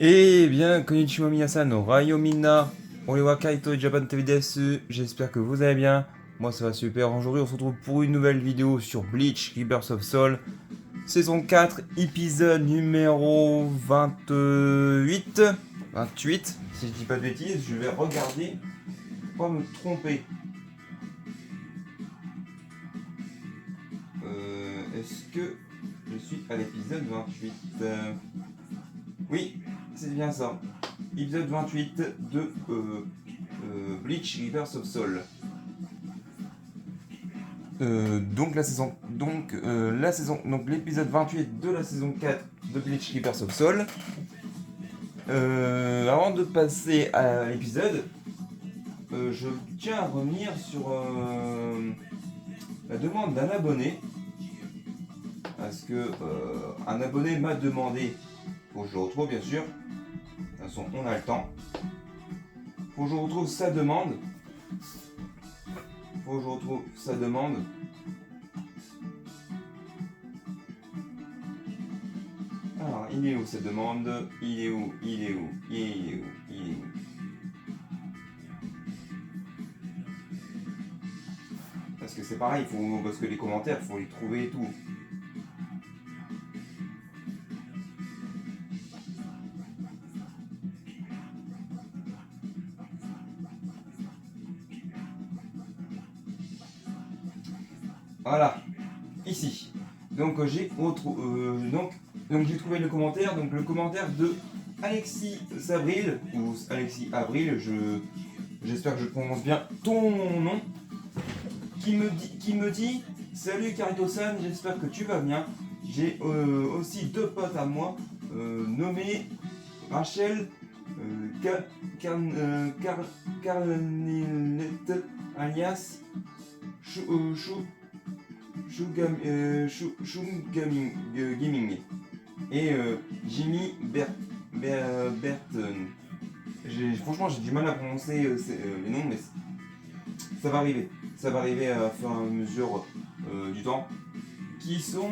Eh bien, konnichiwa minasan no Rayo Minna, Orewa Kaito Japan TV desu. J'espère que vous allez bien. Moi ça va super. Aujourd'hui on se retrouve pour une nouvelle vidéo sur Bleach Rebirth of Soul. Saison 4, épisode numéro 28. 28, si je dis pas de bêtises, je vais regarder pour pas me tromper. Est-ce que je suis à l'épisode 28 Oui, c'est bien ça. Épisode 28 de Bleach Rebirth of Soul. Donc l'épisode 28 de la saison 4 de Bleach Rebirth of Soul. Avant de passer à l'épisode, je tiens à revenir sur la demande d'un abonné. Parce que un abonné m'a demandé, faut que je le retrouve bien sûr, de toute façon on a le temps, faut que je retrouve sa demande. Alors, il est où cette demande? Il est où? Parce que c'est pareil, parce que les commentaires, il faut les trouver et tout. Voilà, ici. Donc j'ai trouvé le commentaire, donc le commentaire de Alexis Sabril, ou Alexis Avril, j'espère que je prononce bien ton nom, qui me dit salut Carito-san, j'espère que tu vas bien. J'ai aussi deux potes à moi nommés Rachel Carnelette alias Gaming et Jimmy Burton. Franchement, j'ai du mal à prononcer les noms, mais ça va arriver. Ça va arriver à fur et à mesure du temps. Qui sont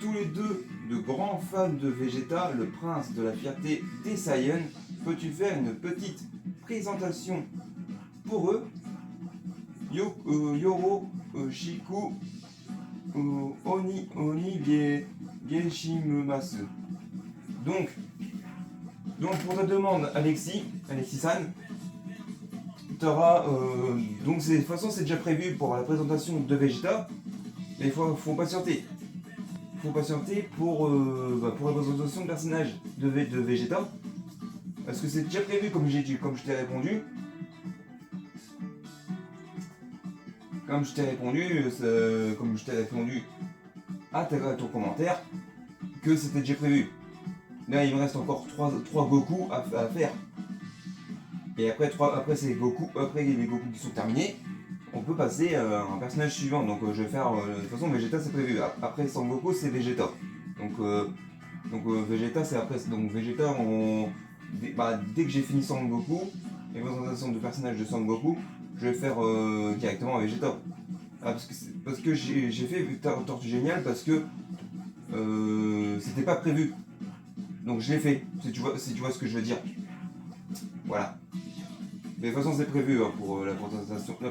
tous les deux de grands fans de Vegeta, le prince de la fierté des Saiyans. Peux-tu faire une petite présentation pour eux? Yoro Shiku Oni Geshimasu. Donc pour ta demande, Alexis-san, t'auras donc de toute façon c'est déjà prévu pour la présentation de Vegeta, mais il faut patienter. Faut patienter pour la présentation de personnage de Vegeta, parce que c'est déjà prévu comme je t'ai répondu. Comme je t'ai répondu à ton commentaire, que c'était déjà prévu. Là, il me reste encore 3 Goku à faire. Et après les Goku qui sont terminés, on peut passer à un personnage suivant. Donc je vais faire. De toute façon, Vegeta c'est prévu. Après Sangoku, c'est Vegeta. Donc Vegeta c'est après. Donc Vegeta, dès que j'ai fini Sangoku, les présentations de personnages de Sangoku, je vais faire directement Vegeta. Parce que j'ai fait Tortue Géniale parce que c'était pas prévu. Donc je l'ai fait, si tu vois ce que je veux dire. Voilà. Mais de toute façon c'est prévu pour la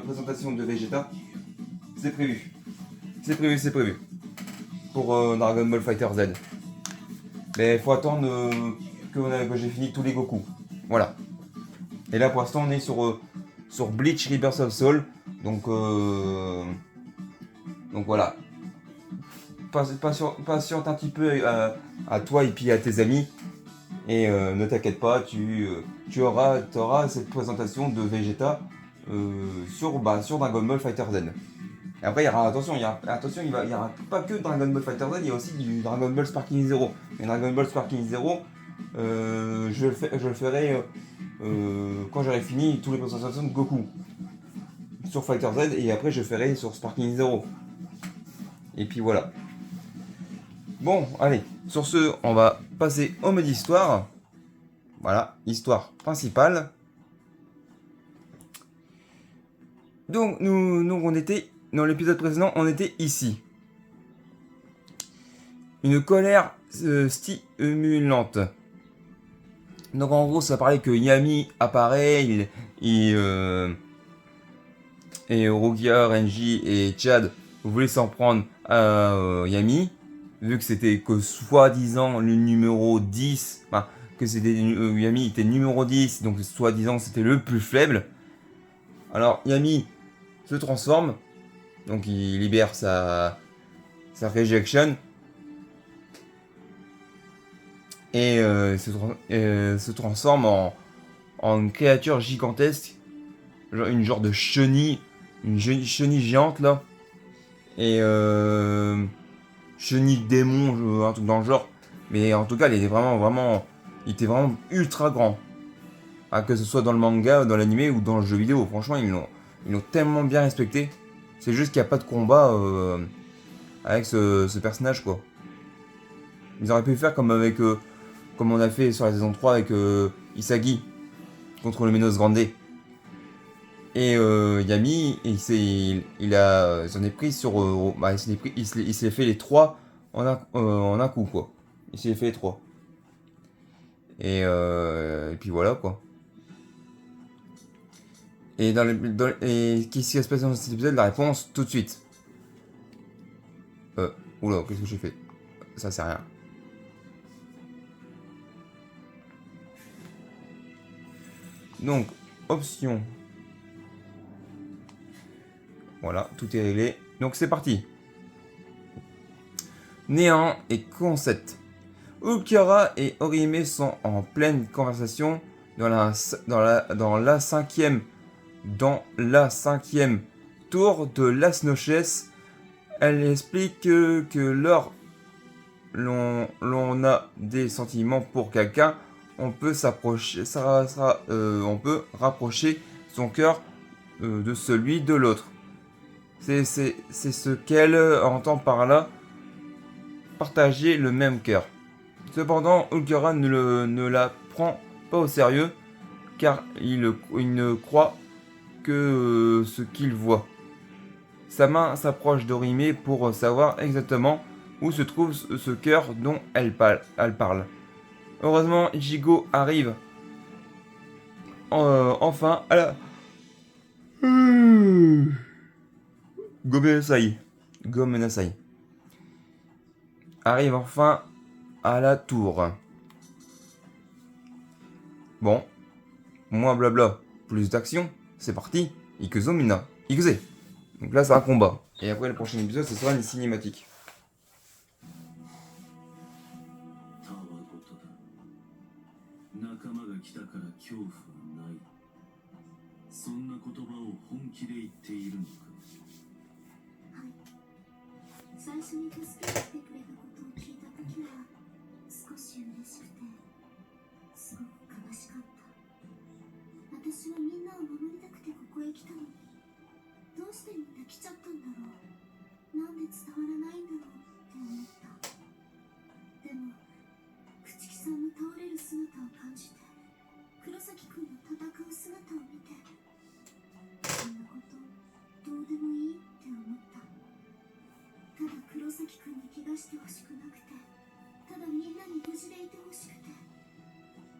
présentation de Vegeta. C'est prévu. C'est prévu. Pour Dragon Ball Fighter Z. Mais il faut attendre que j'ai fini tous les Goku. Voilà. Et là pour l'instant on est sur Bleach Rebirth of Soul. Donc voilà. Patiente un petit peu à toi et puis à tes amis. Et ne t'inquiète pas, tu auras cette présentation de Vegeta sur Dragon Ball Fighter Z. Et après, il y aura pas que Dragon Ball Fighter Z, il y a aussi du Dragon Ball Sparking Zero. Et Dragon Ball Sparking Zero, je le ferai quand j'aurai fini toutes les présentations de Goku sur Fighter Z, et après je ferai sur Sparking Zero. Et puis voilà. Bon, allez, sur ce, on va passer au mode histoire. Voilà, histoire principale. Donc, on était, dans l'épisode précédent, on était ici. Une colère stimulante. Donc en gros, ça parlait que Yami apparaît, et Rukia, Renji et Chad voulaient s'en prendre à Yami, vu que c'était que soi-disant le numéro 10, enfin, que c'était Yami était numéro 10, donc soi-disant c'était le plus faible. Alors Yami se transforme, donc il libère sa rejection, et se transforme en une créature gigantesque, une genre de chenille, chenille géante là, et chenille démon, un truc dans le genre. Mais en tout cas, il était vraiment ultra grand. Ah, que ce soit dans le manga, dans l'animé ou dans le jeu vidéo, franchement, ils l'ont tellement bien respecté. C'est juste qu'il n'y a pas de combat avec ce personnage, quoi. Ils auraient pu faire comme comme on a fait sur la saison 3 avec Isagi contre le Menos Grande. Et Yami, il s'en est pris sur. Bah, il s'est fait les trois en un coup, quoi. Il s'est fait les trois. Et puis voilà, quoi. Et qu'est-ce qui va se passer dans cet épisode? La réponse tout de suite. Euh, Oula, qu'est-ce que j'ai fait? Ça, c'est rien. Donc, option. Voilà, tout est réglé. Donc, c'est parti. Néant et concept. Ulquiorra et Orihime sont en pleine conversation dans la cinquième tour de Las Noches. Elle explique que lors l'on a des sentiments pour quelqu'un, on peut on peut rapprocher son cœur de celui de l'autre. C'est ce qu'elle entend par là, partager le même cœur. Cependant, Ulquiorra ne la prend pas au sérieux, car il ne croit que ce qu'il voit. Sa main s'approche d'Orihime pour savoir exactement où se trouve ce cœur dont elle parle. Heureusement, Ichigo arrive enfin à la... Gomenasai. Gomenasai. Arrive enfin à la tour. Bon, moins blabla, plus d'action, c'est parti. Ikuzo Mina. Ikuze. Donc là, c'est un combat. Et après, le prochain épisode, ce sera une cinématique. たわごとだ。仲間が来たから恐怖はない。そんな言葉を本気で言っているのか。はい。最初に助けに来てくれたことを聞いたときは少し嬉しくてすごく悲しかった。私はみんなを守りたくてここへ来たのにどうしてみんな来ちゃったんだろう。なんで伝わらないんだろうって思った。でも朽木さんの倒れる姿を感じて黒崎くんの戦う姿を見てそんなことどうでもいいって思った。ただ黒崎くんに怪我してほしくなくてただみんなに無事でいてほしくて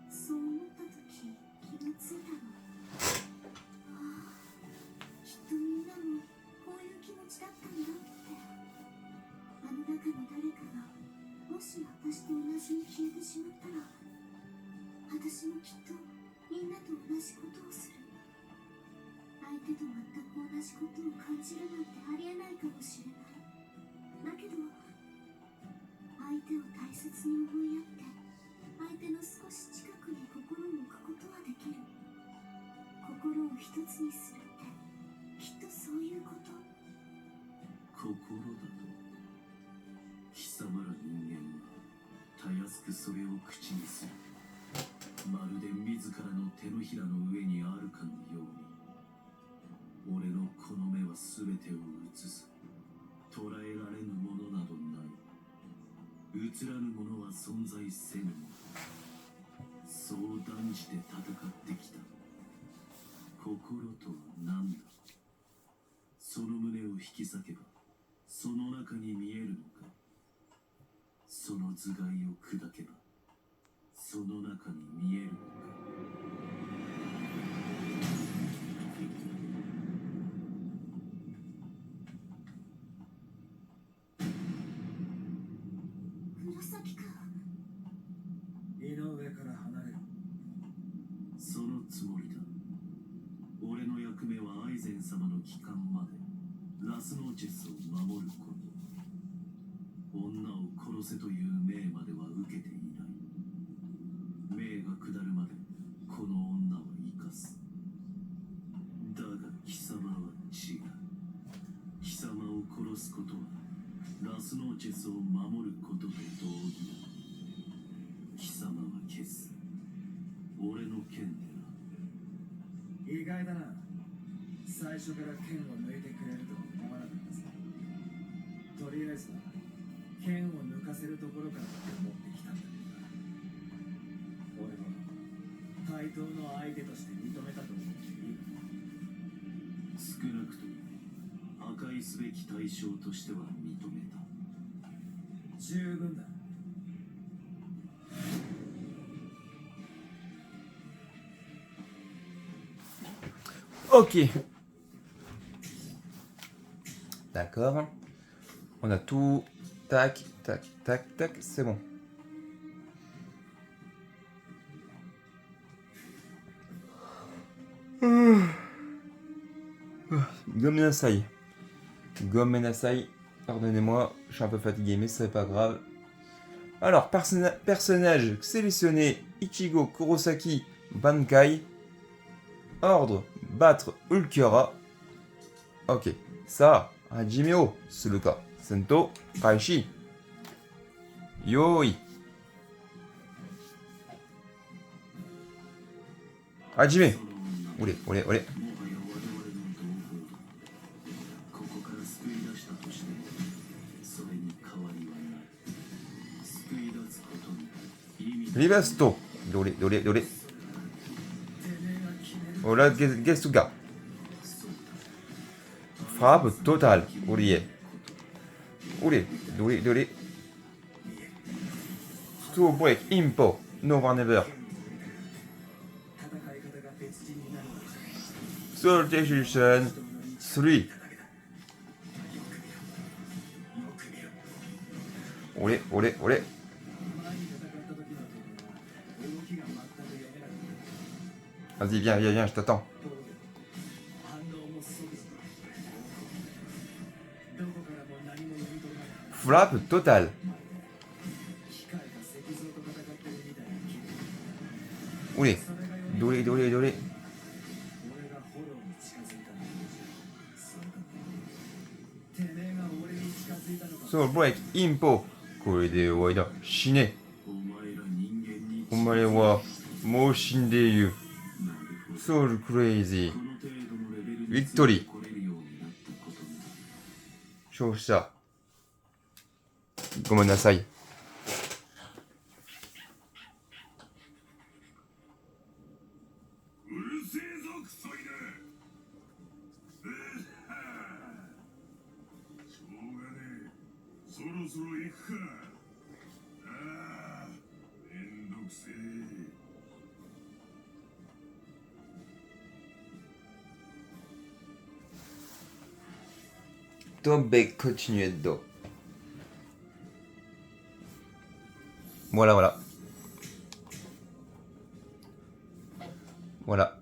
そう思った時気がついたの。ああ、きっとみんなもこういう気持ちだったんだって。あの中の誰かがもし私と同じに消えてしまったら私もきっとみんなと同じことをする。相手と全く同じことを感じるなんてありえないかもしれない。だけど相手を大切に思いやって相手の少し近くに心を置くことはできる。心を一つにするってきっとそういうこと。心だと。貴様ら人間はたやすくそれを口にする。まるで自らの手のひらの上にあるかのように。俺のこの目は全てを映す。捉えられぬものなどない。映らぬものは存在せぬもの。そう断じて戦ってきた。心とは何だ。その胸を引き裂けばその中に見えるのか。その頭蓋を砕けばその中に見えるのか。紫か。井上から離れろ。そのつもりだ。俺の役目はアイゼン様の帰還までラスノーチェスを守ること。女を殺せという命までは受けていない。命が下るまでこの女は生かす。だが貴様は違う。貴様を殺すことはラスノーチェスを守ることと同義だ。貴様は消す。俺の剣でな。意外だな。最初から剣を抜いてくれるとは思わなかったぜ。とりあえずは剣を抜かせるところから持ってきたんだけどな。俺は対等の相手として認めたと思っていい。少なくとも破壊すべき対象としては認めた。十分だ。Ok. D'accord. On a tout. Tac, tac, tac, tac. C'est bon. Gomenasai. Gomenasai. Pardonnez-moi, je suis un peu fatigué, mais c'est pas grave. Alors, personnage sélectionné, Ichigo Kurosaki Bankai. Ordre, battre Ulquiorra. Ok, ça, Hajimeo, c'est le cas. Sento, Kaishi. Yoi. Hajime. Olé, olé, olé. ここから救い出したとしてそれに変わりはない。救い出すことに意味 Libasto. Dolé, dolé, dolé. Ola Gesuga. Frappe totale. Olé. Olé, dolé, dolé. Stone break, impo. No one ever. 戦い方が別人になるのじゃない。 Soul Decision 3. Olé, olé, olé. 前に戦った時の動きが全く読めなかった。 Vas-y, viens, viens, viens, je t'attends. 反応も即時。どこからも何も読み取れない。 Frappe totale. 機械が石像と戦ってるみたいな気分。 Olé. それが読み Dolé, dolé, dolé. 俺がフォローに近づいたのに。そうか。てめえが俺に近づいたのか。 Soul break, impo. これで終わりだ。死ね。お前ら人間にお前はもう死んでいる。なるほど。 Soul crazy. この程度のレベルにビクトリー来れるようになったことに。勝者。ごめんなさい。うるせえぞクソ犬。しょうがねえ。そろそろ行くか。ああ、めんどくせえ。Tomber, continuer dedans. Voilà, voilà. Voilà.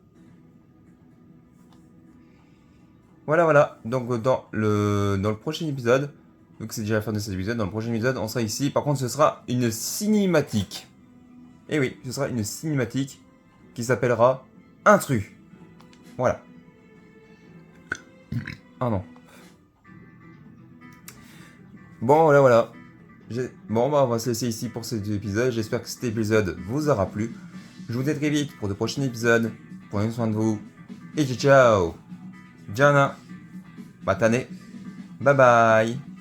Voilà, voilà. Donc dans le prochain épisode, vu que c'est déjà la fin de cet épisode, dans le prochain épisode, on sera ici. Par contre, ce sera une cinématique. Et oui, ce sera une cinématique qui s'appellera Intrus. Voilà. Ah non. Bon, voilà, voilà. Bon, bah, on va se laisser ici pour cet épisode. J'espère que cet épisode vous aura plu. Je vous dis à très vite pour de prochains épisodes. Prenez soin de vous. Et ciao, ciao. Jana. Matane. Bye bye.